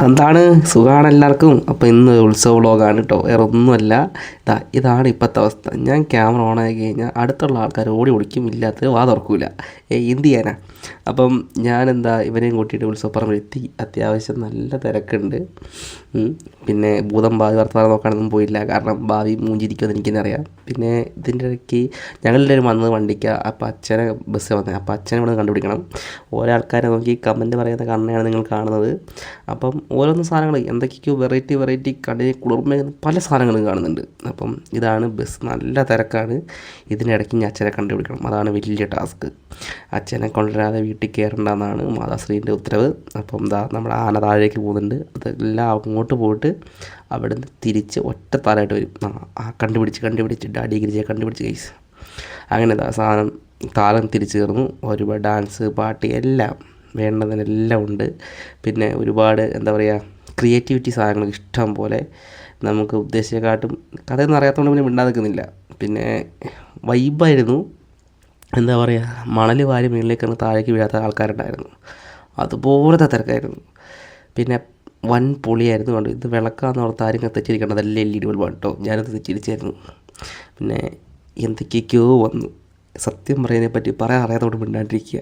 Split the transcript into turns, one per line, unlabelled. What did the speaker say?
എന്താണ് സുഖമാണ് എല്ലാവർക്കും. അപ്പോൾ ഇന്ന് ഉത്സവ വ്ളോഗാണ് കേട്ടോ, വേറെ ഒന്നുമല്ല. ഇതാണ് ഇപ്പോഴത്തെ അവസ്ഥ. ഞാൻ ക്യാമറ ഓണാക്കി കഴിഞ്ഞാൽ അടുത്തുള്ള ആൾക്കാർ ഓടി ഒളിക്കും, ഇല്ലാത്തത് വാ തുറക്കൂല. എന്ത് ചെയ്യാനാ. അപ്പം ഞാനെന്താ ഇവനെയും കൂട്ടിയിട്ട് ഉത്സവപ്പറമ്പിലെത്തി. അത്യാവശ്യം നല്ല തിരക്കുണ്ട്. പിന്നെ ഭൂതം ഭാവി വർത്തമാനം നോക്കാനൊന്നും പോയില്ല, കാരണം ഭാവി മൂഞ്ചിരിക്കുമെന്ന് എനിക്കെന്നറിയാം. പിന്നെ ഇതിൻ്റെ ഇടയ്ക്ക് ഞങ്ങളെല്ലാവരും വന്നത് വണ്ടിക്ക. അപ്പോൾ അച്ഛനെ ബസ് വന്നത്, അപ്പോൾ അച്ഛനെ ഇവിടെ കണ്ടുപിടിക്കണം. ഓരോ ആൾക്കാരെ നോക്കി കമൻറ്റ് പറയുന്ന കണ്ണയാണ് നിങ്ങൾ കാണുന്നത്. അപ്പം ഓരോന്ന് സാധനങ്ങൾ എന്തൊക്കെയോ വെറൈറ്റി വെറൈറ്റി കണ്ണിന് കുളിർമ പല സാധനങ്ങളും കാണുന്നുണ്ട്. അപ്പം ഇതാണ് ബസ്, നല്ല തിരക്കാണ്. ഇതിനിടയ്ക്ക് ഞാൻ അച്ഛനെ കണ്ടുപിടിക്കണം, അതാണ് വലിയ ടാസ്ക്. അച്ഛനെ കൊണ്ടുവരാതെ വീട്ടിൽ കയറണ്ടെന്നാണ് മാതാശ്രീൻ്റെ ഉത്തരവ്. അപ്പം നമ്മുടെ ആന താഴേക്ക് പോകുന്നുണ്ട്. അതെല്ലാം അങ്ങോട്ട് പോയിട്ട് അവിടെ നിന്ന് തിരിച്ച് ഒറ്റ താലമായിട്ട് വരും. കണ്ടുപിടിച്ച് ഡാഡി ഗിരിജയെ കണ്ടുപിടിച്ച് കൈസ്. അങ്ങനെ സാധനം താലം തിരിച്ചു കയറുന്നു. ഒരുപാട് ഡാൻസ് പാട്ട് എല്ലാം വേണ്ടതിനെല്ലാം ഉണ്ട്. പിന്നെ ഒരുപാട് എന്താ പറയുക, ക്രിയേറ്റിവിറ്റി സാധനങ്ങൾ ഇഷ്ടം പോലെ. നമുക്ക് ഉദ്ദേശിച്ചേക്കാട്ടും കഥയൊന്നും അറിയാത്തതുകൊണ്ട് പിന്നെ മിണ്ടാതെ നിൽക്കുന്നില്ല. പിന്നെ വൈബായിരുന്നു. എന്താ പറയുക, മണൽ വാരി മുകളിലേക്കാണ് താഴേക്ക് വീഴാത്ത ആൾക്കാരുണ്ടായിരുന്നു. അതുപോലത്തെ തിരക്കായിരുന്നു. പിന്നെ വൻ പൊളിയായിരുന്നു. കണ്ടു ഇത് വിളക്കാന്ന് ഓർത്ത് ആരും തെറ്റിരിക്കണം, അതെല്ലാം LED ബൾബാണ് കേട്ടോ. ഞാനത് തെറ്റിരിച്ചായിരുന്നു. പിന്നെ എന്തൊക്കെയൊക്കെയോ വന്നു. സത്യം പറയുന്നതിനെ പറ്റി പറയാൻ അറിയാത്തതുകൊണ്ട് മിണ്ടാണ്ടിരിക്കുക.